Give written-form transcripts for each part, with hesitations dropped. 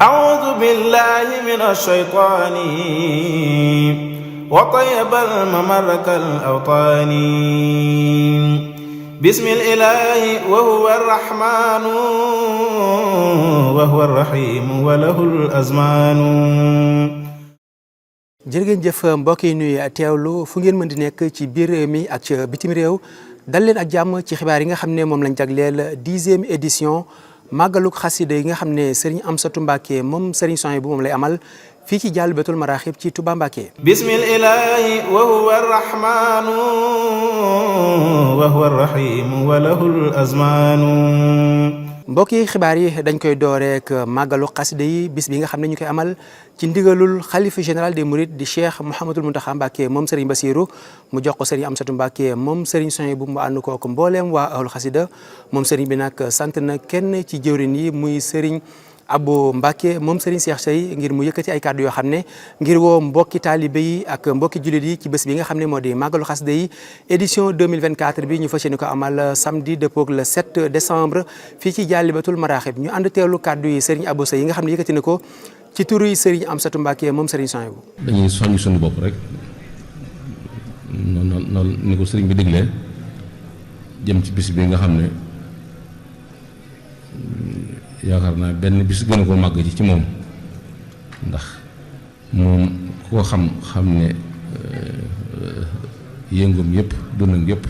أعوذ بالله من الشيطان وطيب الممر كالأوطان بسم الإله وهو الرحمن وهو الرحيم وله الأزمان. jërë ngeen jëf mbokk yi nuy teewlu fu ngeen mën di nekk ci biir réew mi ak ci bitim réew dal leen ak jàmm ci xibaar yi nga xam ne moom lañ jagleel 10e édition màggaluk xasida yi nga xam ne Serigne Amsatou Mbacké moom Serigne Souhaïbou moom lay amal fii ci Dialibatoul Marakhib ci Touba Mbacké. bismillahi wa huwa arrahmanu wa huwa arrahim wa lahul azmanu. mbokk yi xibaar yi dañ koy dooreek màggalu xasida yi bis bi nga xam ne ñu koy amal ci ndigalul xalifa général des mourides di Cheikh Mouhamadoul Mountakha Mbacké moom Serigne Bassirou mu jox ko Serigne Amsatou Mbacké moom Serigne Souhaïbou mu ànd kook mbooleem waa ahlu xasida moom Serigne bi nag sant na kenn ci jëwrin yi muy Serigne Abou Mbacké moom Serigne Cheikh Sey ngir mu yëkkati ay kàddu yoo xam ne ngir woo mbokki taalibe yi ak mbokki jullit yi ci bés bi nga xam ne moo di màggalu xasida yi édition 2024 bi ñu fas yéene ko amal samedi dëppoog le 7 décembre fii ci Dialibatoul Marakhib ñu ànd teewlu kàddu yi Serigne Abou Sey yi nga xam ne yëkkati na ko ci turu yi Serigne Amsatou Mbacké moom Serigne Souhaïbou. dañuy soññ suñu bopp rek noonu ni ko Serigne bi diglee jëm ci bis bi nga xam ne yaakaar naa benn bis gën a ko màgg ci moom ndax moom ku ko xam ne yëngum yëpp dundam yëpp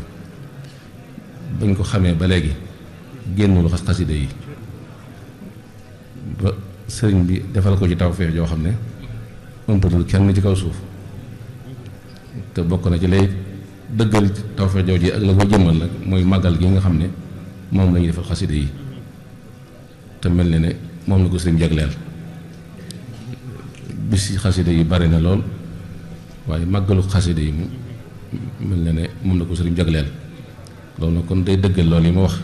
bañ ko xamee ba léegi génnul xasida yi ba sëriñ bi defal ko ci tawfeex joo xam ne ëmpatul kenn ci kaw suuf te bokk na ci lay dëggal tawfeex joo ji ak la ko jëmmal nag mooy màggal gi nga xam ne moom la ñuy defal xasida yi te mel na ne moom la ko sëriñ jagleel bis yi xasida yi bari na lool waaye màggalu xasida yi mu mel na ne moom la ko sëriñ jagleel loolu nag kon day dëggal loolu yi ma wax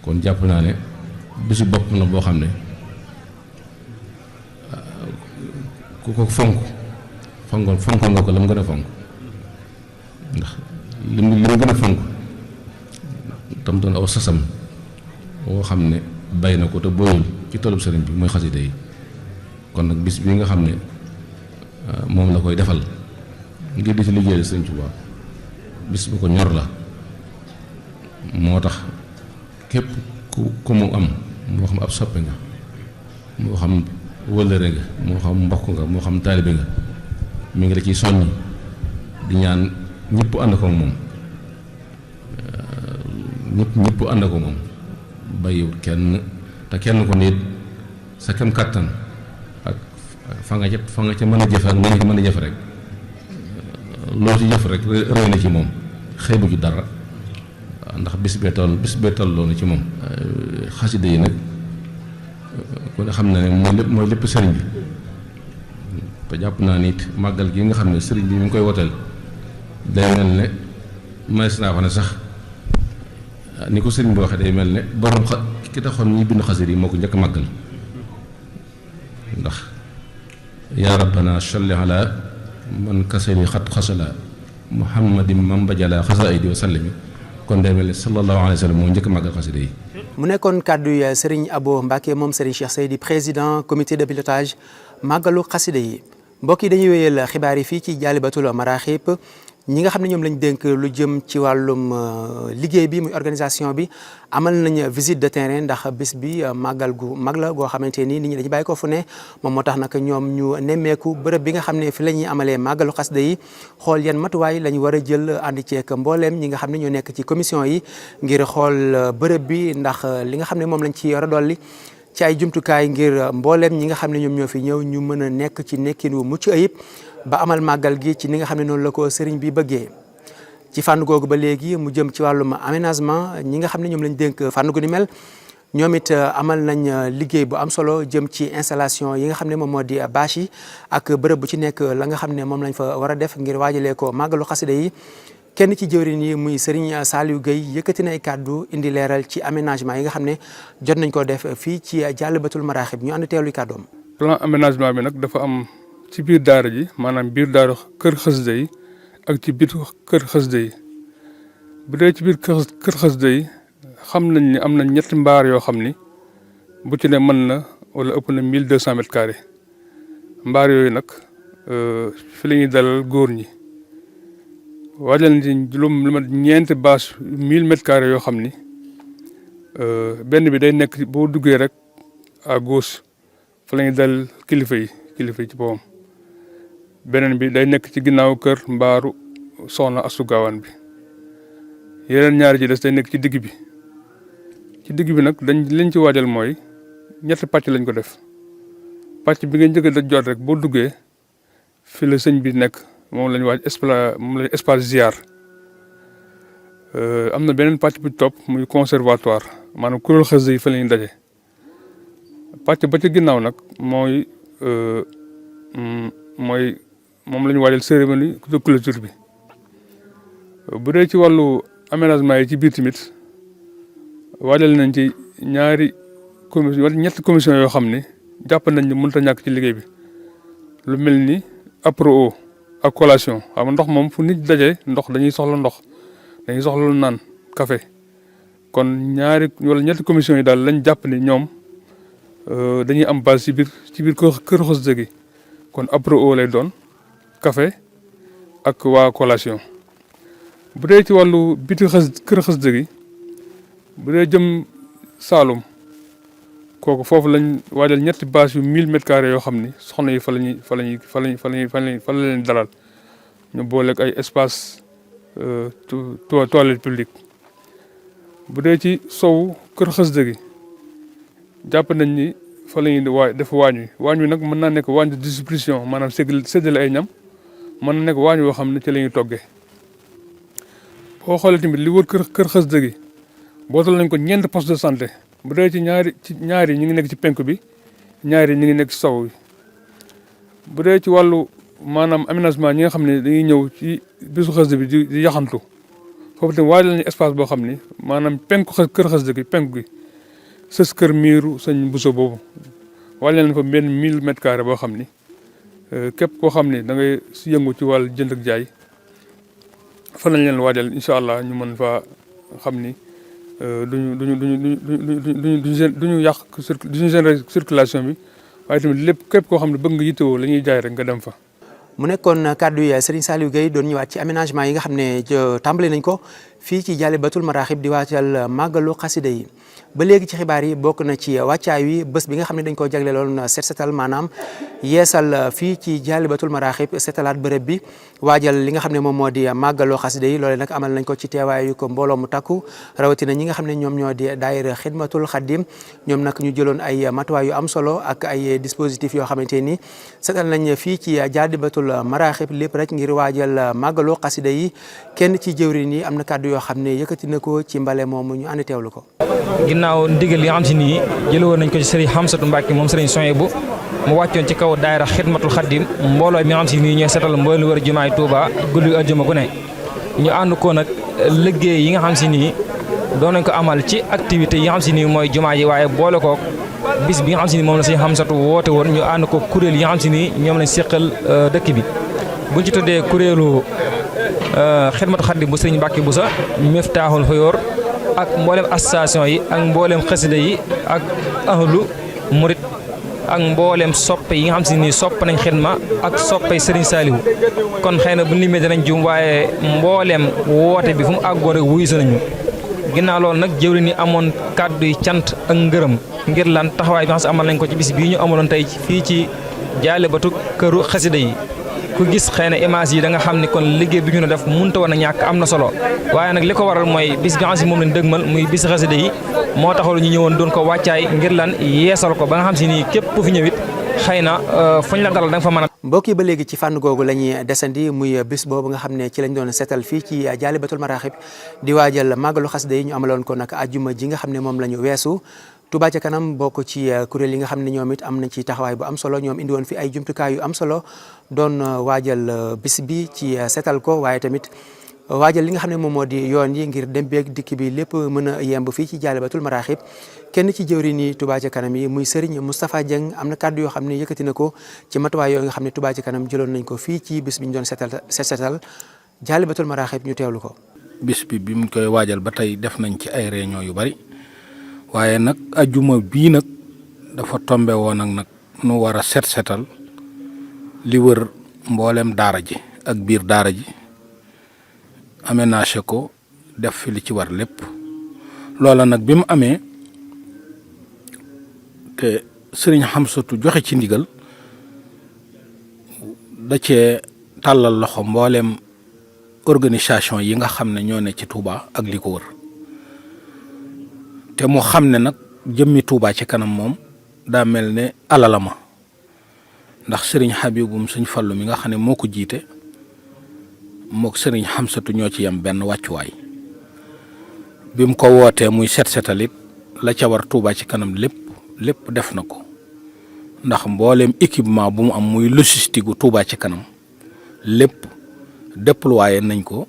kon jàpp naa ne bisu bopp na boo xam ne ku ko fonkoon nga ko la mu gën a fonk ndax li mu gën a fonk tam doon aw sasam woo xam ne bay na ko te booyul ci tolub sëriñ bi mooy xasida yi kon nag bis bi nga xam ne moom la koy defal ngir di ci liggéeyal sëriñ Tuubaa bis bu ko ñor la moo tax képp ku mu am moo xam ab soppe nga moo xam wëllëre nga moo xam mbokk nga moo xam taalibe nga mi ngi la ciy soññ di ñaan ñëpp ànd ko moom ñëpp ànd ko moom bàyyiwut kenn te kenn ko nit sa kem kàttan ak fa nga ca mën a jëf ak nga ca mën a jëf rek loo ci jëf rek rëy na ci moom xeebu ci dara ndax bis bee tolloo na ci moom xasida yi nag ku ne xam na ne mooy lépp sëriñ bi te jàpp naa nit màggal gi nga xam ne sëriñ bi mi ngi koy woteel day mel ne manes naa wax ne sax ni ko sëriñ bi waxee day mel ne borom ki taxoon ñuy bind xasida yi moo ko njëkk màggal ndax yaa rabbana salli ala man kasali xat xasala muhammadin man bajala xasaidi wa sallimi kon day mel ne sallallahu alayhi wa sallam moo njëkk màggal xasida yi. mu nekkoon kàddu yi Serigne Abou Mbacké moom Serigne Cheikh Sey di président comité de pilotage màggalu xasida yi mbokk yi dañuy wéyal xibaar yi fii ci Dialibatoul Marakhib ñi nga xam ne ñoom lañ dénk lu jëm ci wàllum liggéey bi muy organisation bi amal nañ visite de terrain ndax bis bi màggal gu mag la goo xamante ni nit ñi dañu bàyyi ko fu ne moom moo tax nag ñoom ñu nemmeeku bërëb bi nga xam ne fi la ñuy amalee màggalu xasida yi xool yan matuwaay la ñu war a jël ànd ceeg mbooleem ñi nga xam ne ñoo nekk ci commission yi ngir xool bërëb bi ndax li nga xam ne moom lañ ci war a dolli ci ay jumtukaay ngir mbooleem ñi nga xam ne ñoom ñoo fi ñëw ñu mën a nekk ci nekkin wu mucc ayib ba amal màggal gi ci ni nga xam ne noonu la ko sëriñ bi bëggee ci fànn googu ba léegi mu jëm ci wàllum aménagement ñi nga xam ne ñoom lañ dénk fànn gu ni mel ñoom it amal nañ liggéey bu am solo jëm ci installation yi nga xam ne moom moo di bâche yi ak bërëb bu ci nekk la nga xam ne moom lañ fa war a def ngir waajalee ko màggalu xasida yi kenn ci jëwriñ yi muy Serigne Saliou Gueye yëkkati na ay kàddu indi leeral ci aménagement yi nga xam ne jot nañ ko def fii ci Dialibatoul Marakhib ñu ànd teewlu kàddoom. plan aménagement bi nag dafa am ci biir daara ji maanaam biir daara kër xasida yi ak ci biir kër xasida yi bu dee ci biir kër xasida yi xam nañ ni am na ñetti mbaar yoo xam ni bu ci ne mën na wala ëpp na 1200 mètres carrés mbaar yooyu nag fi la ñuy dalal góor ñi waajal nañ ci lu mat ñeenti bâche 1000 mètres carrés yoo xam ni benn bi day nekk boo duggee rek à gauche fa la ñuy dalal kilifa yi ci boppam beneen bi day nekk ci ginnaaw kër mbaaru soxna Astu Gaawaan bi yeneen ñaari ci des day nekk ci digg bi nag liñ ci waajal mooy ñetti pàcc lañ ko def pàcc bi nga njëkk a jot rek boo duggee fi la sëñ bi nekk moom lañ waaj espace ziar am na beneen pàcc bu topp muy conservatoire maanaam kuréel xasida yi fa la ñuy daje pàcc ba ci ginnaaw nag mooy moom la ñu waajal cérémonie de clôture bi bu dee ci wàllu aménagement yi ci biir tamit waajal nañ ci ñaari commission wala ñetti commission yoo xam ni jàpp nañ ni mënut a ñàkk ci liggéey bi lu mel ni appro ak collation xam nga ndox moom fu nit daje ndox dañuy soxla lu naan café kon ñaari wala ñetti commission yi daal lañ jàpp ni ñoom dañuy am base ci biir kër xasida gi kon appro lay doon café ak waa collation bu dee ci wàllu biti kër xasida gi bu dee jëm Saalum kooku foofu lañ waajal ñetti bâche yu 1000 mètres carrés yoo xam ni soxna yi fa la leen dalal ñu booleeg ay espace toilette publique bu dee ci sowu kër xasida gi jàpp nañ ni fa la ñuy def waañ wi nag mën naa nekk waañ de distribution maanaam séddale ay ñam mën na nekk waañ woo xam ne ci la ñuy toggee boo xoolee tamit li wër kër xasida gi bootal nañ ko ñeent poste de santé bu dee ci ñaari ñi ngi nekk ci penk bi ñaari ñi ngi nekk ci sow bi bu dee ci wàllu maanaam aménagement ñi nga xam ne dañuy ñëw ci bisu xasida bi di yaxantu foofu tamit waajal nañu espace boo xam ni maanaam penku kër xasida gi penku gi sës kër miiru sëñ Buso boobu waajal nañ fa benn 1000 mètres carrés boo xam ni képp koo xam ni da ngay si yëngu ci wàllu jënd ak jaay fa lañ leen waajal incha allah ñu mën fa xam ni duñu yàq duñu générer circulation bi waaye tamit lépp képp koo xam ne bëgg nga yittewoo la ñuy jaay rek nga dem fa. mu nekkoon kàddu yi Serigne Saliou Gueye doon ñëwaat ci aménagement yi nga xam ne tàmbali nañ ko fii ci Jaalibatul Maraaxib di waajal màggalu xasida yi ba léegi ci xibaar yi bokk na ci wàccaay wi bés bi nga xam ne dañ koo jagleeloon set setal maanaam yeesal fii ci Jaalibatul Maraaxib setalaat bërëb bi waajal li nga xam ne moom moo di màggalu xasida yi loole nag amal nañ ko ci teewaayu ko mbooloo mu takku rawatina ñi nga xam ne ñoom ñoo di daayira Xidmatul Xaddim ñoom nag ñu jëloon ay matuwaay yu am solo ak ay dispositifs yoo xamante ni setal nañ fii ci Jaalibatul Maraaxib lépp rek ngir waajal màggalu xasida yi kenn ci jëwriñ yi am na kàddu yoo xam ne yëkkati na ko ci mbale moomu ñu ànd teewlu ko. ginnaaw ndigal yi nga xam si nii jëlee woon nañ ko ci sëriñ Xamsatu Mbàkke moom sëriñ Sohaybu mu wàccoon ci kaw daayira Xidmatul Xaddim mbooloo mi nga xam si nii ñooy setal mbooloo wër jumaay Tuuba guddi àjjuma gu ne ñu ànd ko nag liggéey yi nga xam si nii doon nañ ko amal ci activité yi nga xam si nii mooy jumaa yi waaye boole kook bis bi nga xam si nii moom la sëriñ Xamsatu woote woon ñu ànd ko kuréel yi nga xam si nii ñoom lañ séqal dëkk bi buñ ci tuddee kuréelu Xidmatul Xaddim bu sëriñ Mbàkke Buso Miftaaxul Xuyoor ak mboolem association yi ak mboolem xasida yi ak ahlu murit ak mboolem soppe yi nga xam si ni sopp nañ xidma ak soppay Serigne Saliou kon xëy na bu limee danañ jum waaye mboolem woote bi fu mu àggoo rek wuyu sa nañu ginnaaw loolu nag jëwri ni amoon kàddu yi cant ak ngërëm ngir lan taxawaay bi nga xam si amal nañ ko ci bis bii ñu amaloon tey fii ci Jaalibatu këru xasida yi ku gis xëy na image yi da nga xam ni kon liggéey bi ñu ne def mënut a woon a ñàkk am na solo waaye nag li ko waral mooy bis bi nga xam si moom lañ dëgmal muy bis xasida yi moo taxoon ñu ñëwoon doon ko wàccaay ngir lan yeesal ko ba nga xam si nii képp ku fi ñëwit xëy na fuñ la dalal da nga fa mën a. mbokk yi ba léegi ci fànn googu la ñuy desandi muy bis boobu nga xam ne ci lañ doon seetal fii ci Jaalibatul Maraaxib di waajal màggalu xasida yi ñu amaloon ko nag àjjuma ji nga xam ne moom la ñu weesu. Touba ca kanam bokk ci kuréel yi nga xam ne ñoom it am nañ ci taxawaay bu am solo ñoom indi woon fi ay jumtukaay yu am solo doon waajal bis bi ci seetal ko waaye tamit waajal li nga xam ne moom moo di yoon yi ngir dem beeg dikk bi lépp mën a yemb fii ci Jaalibatul Maraaxib kenn ci jëwriñ yi Touba ca kanam yi muy Serigne Moustapha Dieng am na kàddu yoo xam ne yëkkati na ko ci matuwaay yoo nga xam ne Touba ca kanam jëloon nañ ko fii ci bis bi ñu doon seetal Jaalibatul Maraaxib ñu teewlu ko. bis bi mu koy waajal ba tey def nañ ci ay réunion yu bari waaye nag ajjuma bii nag dafa tombe woon ak nag nu war a setal li wër mboolem daara ji ak biir daara ji aménagé ko def fi li ci war lépp loola nag bi mu amee te sëriñ Xamsatu joxe ci ndigal da cee tàllal loxo mboolem organisation yi nga xam ne ñoo ne ci Touba ak li ko wër te mu xam ne nag jëmmi Touba ci kanam moom daa mel ne alalama ndax sëriñ Habibum Sëñ Fallu mi nga xam ne moo ko jiite mook sëriñ Xamsatu ñoo ci yem benn wàccuwaay bi mu ko wootee muy setalit la ca war Touba ci kanam lépp def na ko ndax mbooleem équipement bu mu am muy logistique gu Touba ci kanam lépp déployé nañ ko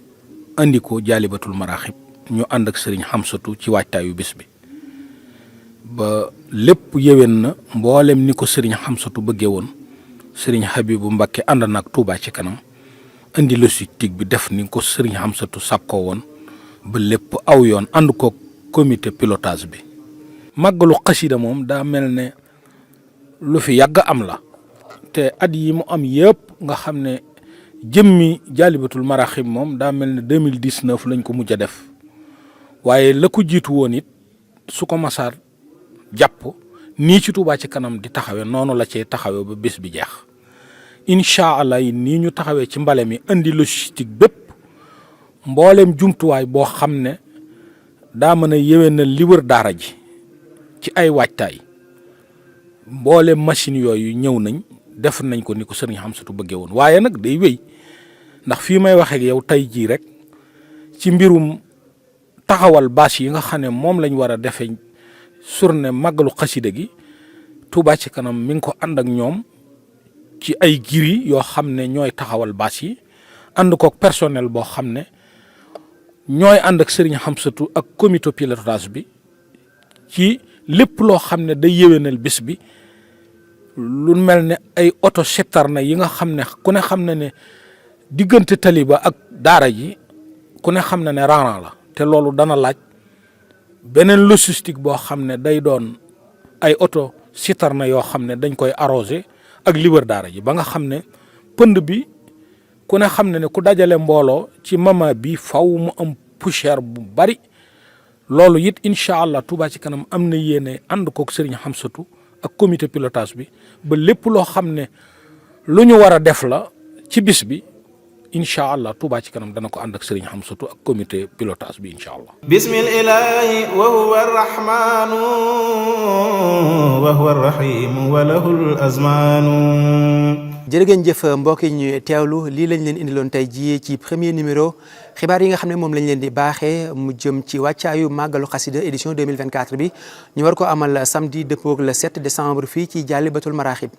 andi ko Jaalibatul Maraaxib ñu ànd ak sëriñ Xamsatu ci waajtaayu bis bi ba lépp yéwén na mboolem ni ko sëriñ Xamsatu bëggee woon sëriñ Habibu Mbakke ànd na ak Touba ci kanam andi logistique bi def ni ko sëriñ Xamsatu sàkkoo woon ba lépp aw yoon ànd ko comité pilotage bi. màggalu xasida moom daa mel ne lu fi yàgg am la te at yi mu am yëpp nga xam ne jëmmi Jaalibatul Maraaxib moom daa mel ne 2019 lañ ko mujj a def waaye la ko jiitu woon it su ko masaar jàpp nii ci Touba ci kanam di taxawe noonu la cee taxawe ba bés bi jeex incha allah yi nii ñu taxawee ci mbale mi indi logistique bépp mbooleem jumtuwaay boo xam ne daa mën a yéwénal li wër daara ji ci ay waajtaay mbooleem machine yooyu ñëw nañ def nañ ko ni ko sëriñ Xamsatu bëggee woon waaye nag day wéy ndax fii may waxee ak yow tey jii rek ci mbirum taxawal bâche yi nga xam ne moom lañ war a defee journée màggalu xasida gi Touba ci kanam mi ngi ko ànd ak ñoom ci ay giri yoo xam ne ñooy taxawal bâche yi ànd kook personnel boo xam ne ñooy ànd ak sëriñ Xamsatu ak comité pilotage bi ci lépp loo xam ne day yéwénal bis bi lu mel ne ay oto citerne yi nga xam ne ku ne xam na ne diggante taliba ak daara ji ku ne xam na ne rang la te loolu dana laaj beneen logistique boo xam ne day doon ay oto citerne yoo xam ne dañ koy arrosé ak li wër daara ji ba nga xam ne pënd bi ku ne xam ne ku dajale mbooloo ci mama bi faw mu am poussière bu bari loolu it incha allah Touba ci kanam am na yéene ànd kook sëriñ Xamsatu ak comité pilotage bi ba lépp loo xam ne lu ñu war a def la ci bis bi incha allah Touba ci kanam dana ko ànd ak sëriñ Xamsatu ak comité pilotage bi incha allah. bismillahi wa huwa arrahmanu wa huwa arrahimu wa lahul azmanu. jërë ngeen jëf mbokk yi ñu teewlu lii lañ leen indiloon tey jii ci premier numéro xibaar yi nga xam ne moom lañ leen di baaxee mu jëm ci wàccaayu màggalu xasida édition 2024 bi ñu war ko amal samedi dëppoog le 7 décembre fii ci Jaalibatul Maraaxib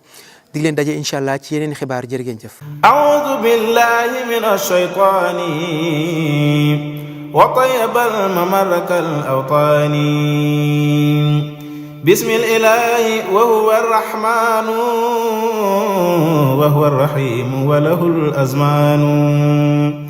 dig leen daje incha allah ci yeneen xibaar jërë ngeen jëf. a'uudu billahi minash shaytaani wa tayyibal mamarkal awtaani. bismillahi wa huwa arrahmanu wa huwa arrahimu wa lahul azmanu.